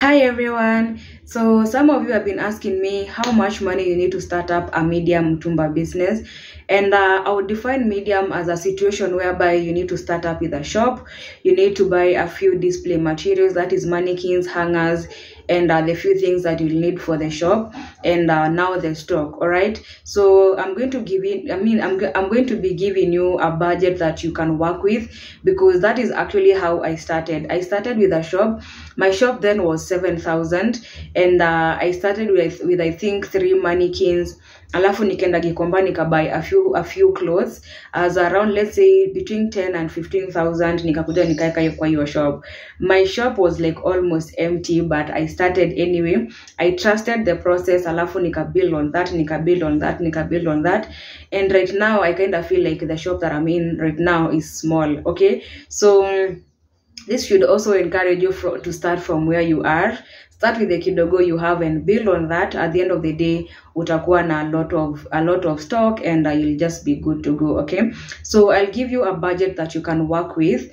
Hi everyone. So some of you have been asking me how much money you need to start up a medium mtumba business, and I would define medium as a situation whereby you need to start up with a shop. You need to buy a few display materials, that is mannequins, hangers, and the few things that you'll need for the shop, and now the stock. All right. So I'm going to give you. I'm going to be giving you a budget that you can work with, because that is actually how I started. I started with a shop. My shop then was 7,000, and I started with I think 3 mannequins. Alafu nikaenda Gikomba nikabuy a few clothes as around, let's say, between 10 and 15,000. Nikakuja nikaeka kwa hiyo shop. My shop was like almost empty, but I started anyway. I trusted the process. Alafu nikabuild on that, nikabuild on that, and right now I kind of feel like the shop that I'm in right now is small. Okay, so this should also encourage you to start from where you are. Start with the kidogo you have and build on that. At the end of the day, utakuwa na a lot of stock, and you'll just be good to go. Okay, so I'll give you a budget that you can work with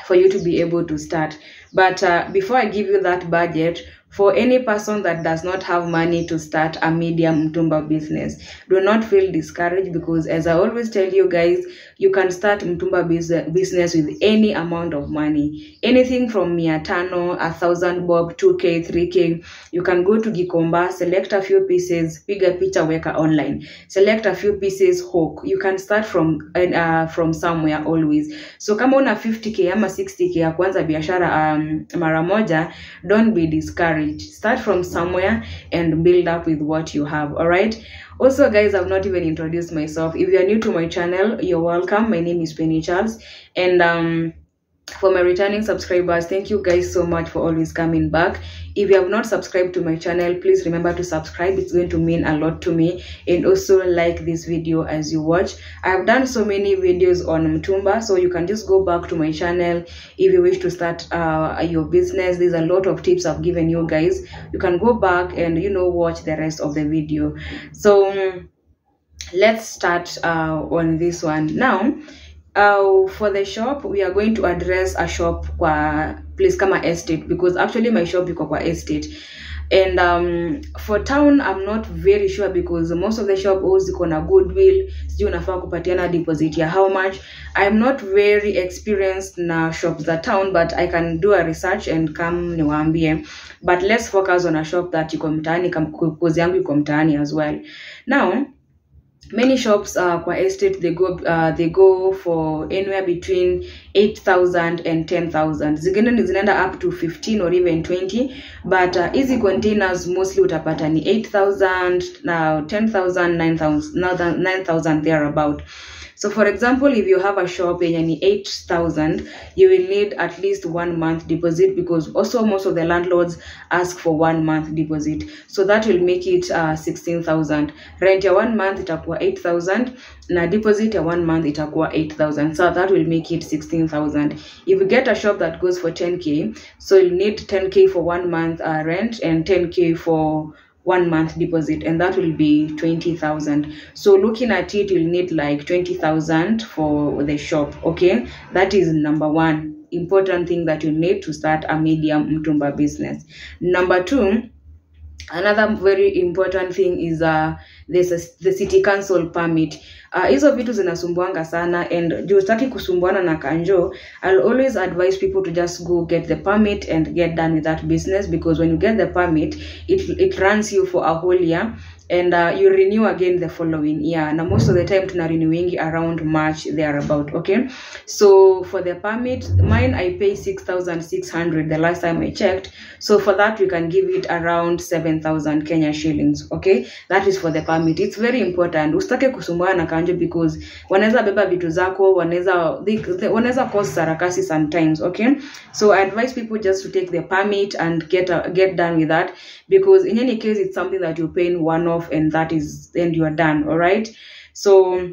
for you to be able to start. But before I give you that budget, for any person that does not have money to start a medium mtumba business, do not feel discouraged, because as I always tell you guys, you can start mtumba business with any amount of money. Anything from 500, 1,000 bob, 2k, 3k. You can go to Gikomba, select a few pieces, piga picha, weka online. Select a few pieces, hook. You can start from somewhere always. So kama una 50k ama 60k ya kwanza biashara mara moja, don't be discouraged. Start from somewhere and build up with what you have. All right. Also, guys, I've not even introduced myself. If you are new to my channel, you're welcome. My name is Penny Charles, and for my returning subscribers, thank you guys so much for always coming back. If you have not subscribed to my channel, please remember to subscribe. It's going to mean a lot to me. And also like this video as you watch. I've done so many videos on mtumba, so you can just go back to my channel if you wish to start your business. There's a lot of tips I've given you guys. You can go back and watch the rest of the video. So let's start on this one now. For the shop, we are going to address a shop kwa place kama estate, because actually my shop iko kwa estate. And for town, I'm not very sure, because most of the shop owes iko na goodwill. Sijui unafaa kupatiana deposit ya how much. I'm not very experienced na shops za town, but I can do a research and come niwaambie. But let's focus on a shop that iko mtaani, cause yangu iko mtaani as well. Now, many shops kwa estate, they go for anywhere between 8,000 and 10,000. Zingine zinaenda up to 15 or even 20, but easy containers mostly utapata ni 8,000, now 10,000, 9,000 thereabout. So for example, if you have a shop yenye 8,000, you will need at least 1 month deposit, because also most of the landlords ask for 1 month deposit. So that will make it 16,000. Rent ya 1 month itakuwa 8,000, na deposit ya 1 month itakuwa 8,000. So that will make it 16,000. If you get a shop that goes for 10k, so you need 10k for 1 month rent and 10k for 1 month deposit, and that will be 20,000. So looking at it, you'll need like 20,000 for the shop. Okay, that is number one important thing that you need to start a medium mtumba business. Number two, another very important thing is the city council permit. Hizo vitu zinasumbuanga sana, and juu sitaki kusumbuana na kanjo, I'll always advise people to just go get the permit and get done with that business, because when you get the permit, it runs you for a whole year, and you renew again the following year. Now most of the time tuna renewing around March thereabout. Okay, so for the permit, mine I pay 6,600 the last time I checked. So for that, we can give it around 7,000 Kenya shillings. Okay, that is for the permit. It's very important. Usitake kusumbua na kanjo, because wanaweza beba vitu zako, wanaweza cause sarakasi sometimes. Okay, so I advise people just to take the permit and get done with that, because in any case, it's something that you pay in one-off, and you are done. All right, so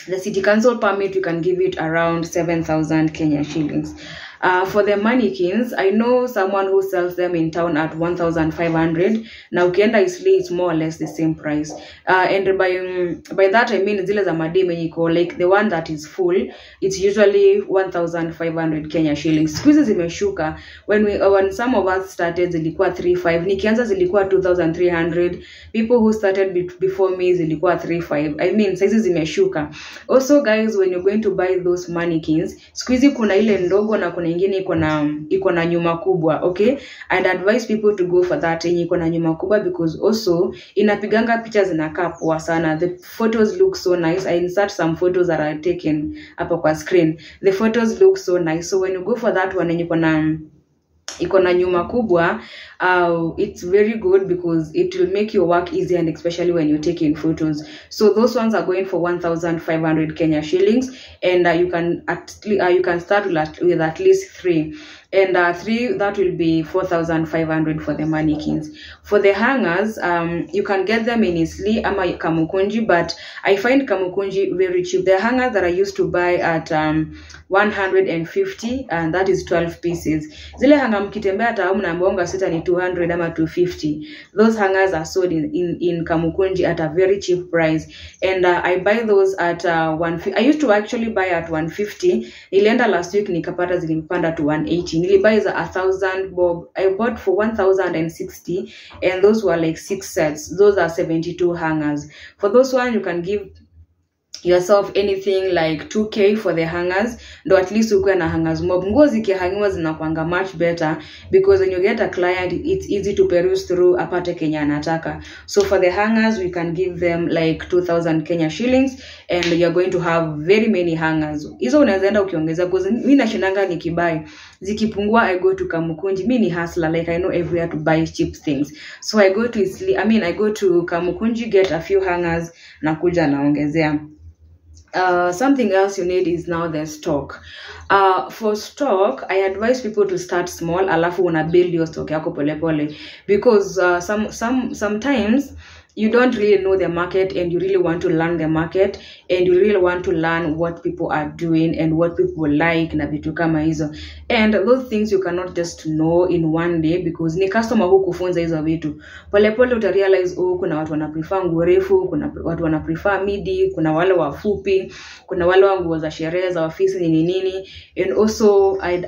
the city council permit, you can give it around 7,000 Kenya shillings. For the mannequins, I know someone who sells them in town at 1,500. Now ukienda Isli, it's more or less the same price. And by that I mean zile za madem yenye iko like the one that is full, it's usually 1,500 Kenya shillings. Siku hizi zimeshuka. When some of us started zilikuwa 3,500. Nikianza zilikuwa 2,300. People who started before me zilikuwa 3,500. I mean sizes zimeshuka. Also guys, when you're going to buy those mannequins, siku hizi kuna ile ndogo na kuna ingine iko na nyuma kubwa, okay? I'd advise people to go for that yenye iko na nyuma kubwa, because also inapiganga picha zinakaa poa sana. The photos look so nice. I insert some photos that are taken hapo kwa screen. The photos look so nice. So when you go for that one yenye iko na nyuma kubwa, it's very good because it will make your work easy, and especially when you're taking photos. So those ones are going for 1,500 Kenya shillings, and you can start with at least 3. And 3, that will be 4,500 for the mannequins. For the hangers, you can get them in Isli ama Kamukunji, but I find Kamukunji very cheap. The hangers that I used to buy at 150, and that is 12 pieces. Zile hanga mkitembea hata mnaambonga sita ni 200 ama 250. Those hangers are sold in Kamukunji at a very cheap price, and I buy those at 150. I used to actually buy at 150. Nilienda last week nikapata zilimpanda to 180. Nilibuy za 1,000 bob. I bought for 1,060, and those were like 6 sets. Those are 72 hangers. For those one, you can give yourself anything like 2K for the hangers, though at least ukuwe na hangers mob. Nguo zikihangiwa zinakuanga much better, because when you get a client, it's easy to peruse through apate Kenya anataka. So for the hangers, we can give them like 2,000 Kenya shillings, and you're going to have very many hangers. Hizo unazaenda ukiongeza, because mimi nashindanga nikibuy zikipungua. I go to Kamukunji. Mimi ni hustler, like I know everywhere to buy cheap things. So I go to Kamukunji, get a few hangers, nakuja naongezea. Something else you need is now the stock. For stock, I advise people to start small, alafu una build your stock yako pole pole, because sometimes you don't really know the market, and you really want to learn the market, and you really want to learn what people are doing and what people like na vitu kama hizo. And those things you cannot just know in one day, because ni customer who kufunza hizo vitu. Pole pole uta realize kuna watu wana prefer nguo refu, kuna watu wana prefer midi, kuna wale wafupi, kuna wale wa nguo za sherehe za ofisi nini. And also I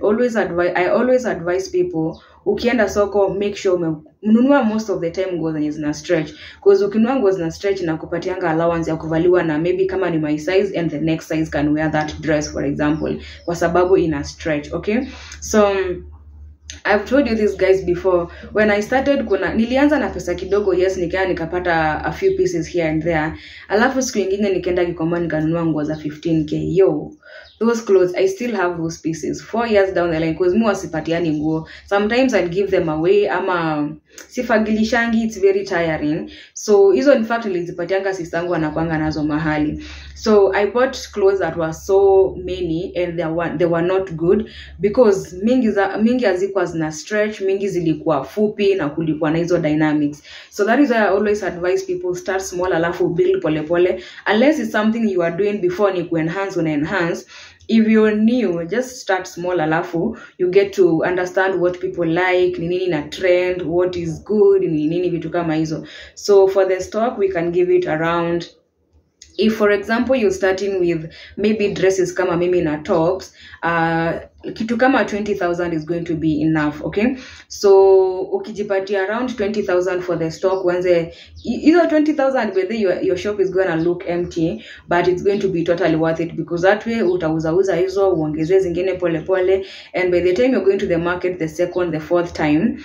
always advise people, ukienda soko, make sure ununua most of the time nguo zenye zina stretch, because ukinunua nguo zina stretch na kupatianga allowance ya kuvaliwa na maybe kama ni my size, and the next size can wear that dress for example, kwa sababu ina stretch, okay? So I've told you this guys before. When I started nilianza na pesa kidogo, yes, nikapata a few pieces here and there. Alafu siku nyingine nikaenda Gikomba nikanunua nguo za 15k. Yo, those clothes, I still have those pieces 4 years down the line, because mu wasipatiani nguo. Sometimes I'd give them away, ama sifagilishangi, it's very tiring. So hizo in fact nilizipatianga sistangu anakuanga nazo mahali. So I bought clothes that were so many, and they were not good, because mingi hazikuwa zina stretch, mingi zilikuwa fupi na kulikuwa na hizo dynamics. So that is why I always advise people, start small alafu build pole pole, unless it's something you are doing before ni kuenhance una enhance. If you're new, just start small alafu you get to understand what people like, nini na trend, what is good, nini vitu kama hizo. So for the stock, we can give it around, if for example you're starting with maybe dresses kama mimi na tops, kitu kama 20,000 is going to be enough, okay? So ukijipatia around 20,000 for the stock, wenze either 20,000, whether your shop is going to look empty, but it's going to be totally worth it, because that way utauza hizo uongezee zingine pole pole, and by the time you're going to the market the second, the fourth time,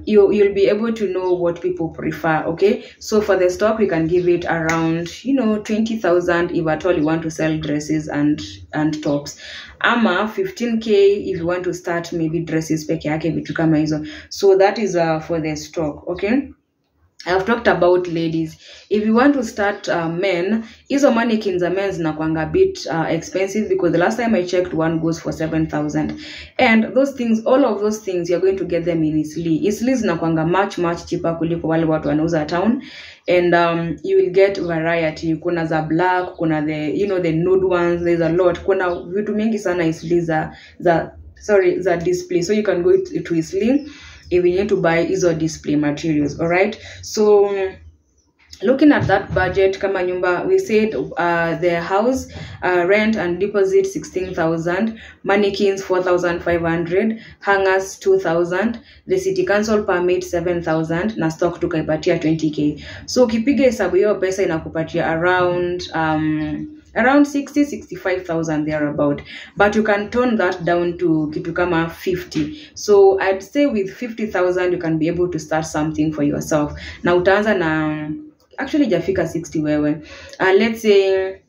you'll be able to know what people prefer, okay? So for the stock, we can give it around 20,000 if at all you want to sell dresses and tops, ama 15k if you want to start maybe dresses peke yake vitu kama hizo. So that is for the stock, okay? I've talked about ladies. If you want to start men, hizo mannequins za men zinakwanga a bit expensive, because the last time I checked, one goes for 7,000. And those things, all of those things, you're going to get them in Eastleigh. Eastleigh zinakwanga much cheaper kuliko wale watu wanauza town. And you will get variety. Kuna za black, kuna the nude ones, there's a lot. Kuna vitu mingi sana Eastleigh za display. So you can go to Eastleigh if you need to buy hizo display materials. All right, so looking at that budget, kama nyumba, we said the house rent and deposit 16,000, mannequins 4,500, hangers 2,000, the city council permit 7,000, na stock tukaipatia 20k. So ukipiga hesabu hiyo pesa inakupatia around 65,000 thereabout, but you can tone that down to kitu kama 50. So I'd say with 50,000 you can be able to start something for yourself. Na utaanza na actually jafika 60 wewe, let's say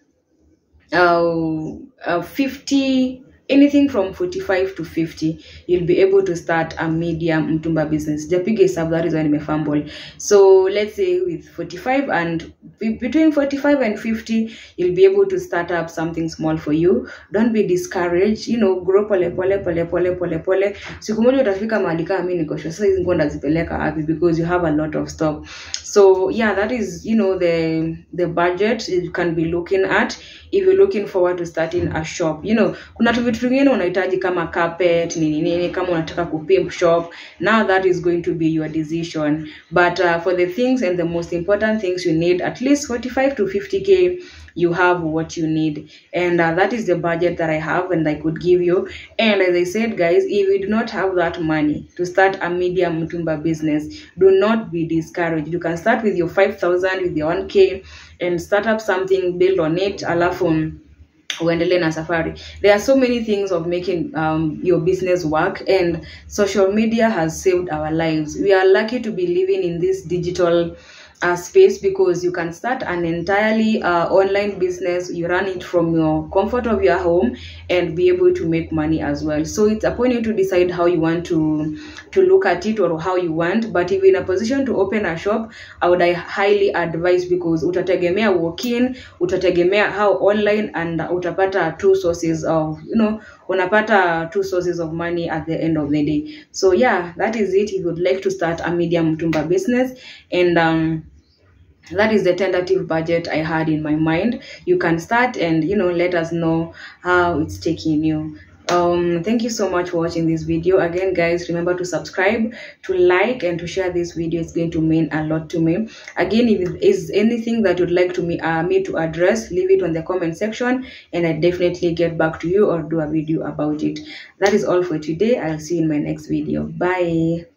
50, anything from 45 to 50, you'll be able to start a medium mtumba business. Japiga hesabu, that is when nimefumble. So let's say with 45 and between 45 and 50, you'll be able to start up something small for you. Don't be discouraged, grow pole pole. Siku moja utafika mahali kama mimi niko sasa hizi nguo ndazipeleka wapi, because you have a lot of stock. So yeah, that is the budget you can be looking at if you're looking forward to starting a shop. Kuna vitu vingine unahitaji kama carpet nini kama unataka kupimp shop. Now that is going to be your decision, but for the things and the most important things, you need at least 45 to 50k. You have what you need, and that is the budget that I have and I could give you. And as I said, guys, if you do not have that money to start a medium mtumba business, do not be discouraged. You can start with your 5,000, with your 1k, and start up something, build on it, alafu uendelee na safari. There are so many things of making your business work, and social media has saved our lives. We are lucky to be living in this digital space, because you can start an entirely online business. You run it from your comfort of your home and be able to make money as well. So it's upon you to decide how you want to look at it, or how you want. But if you're in a position to open a shop, I would highly advise, because utategemea walk-in, utategemea how online, and utapata two sources of unapata two sources of money at the end of the day. So yeah, that is it. If you would like to start a medium mtumba business, and that is the tentative budget I had in my mind. You can start and let us know how it's taking you. Thank you so much for watching this video. Again, guys, remember to subscribe, to like, and to share this video. It's going to mean a lot to me. Again, if there is anything that you'd like to me to address, leave it on the comment section, and I definitely get back to you or do a video about it. That is all for today. I'll see you in my next video. Bye.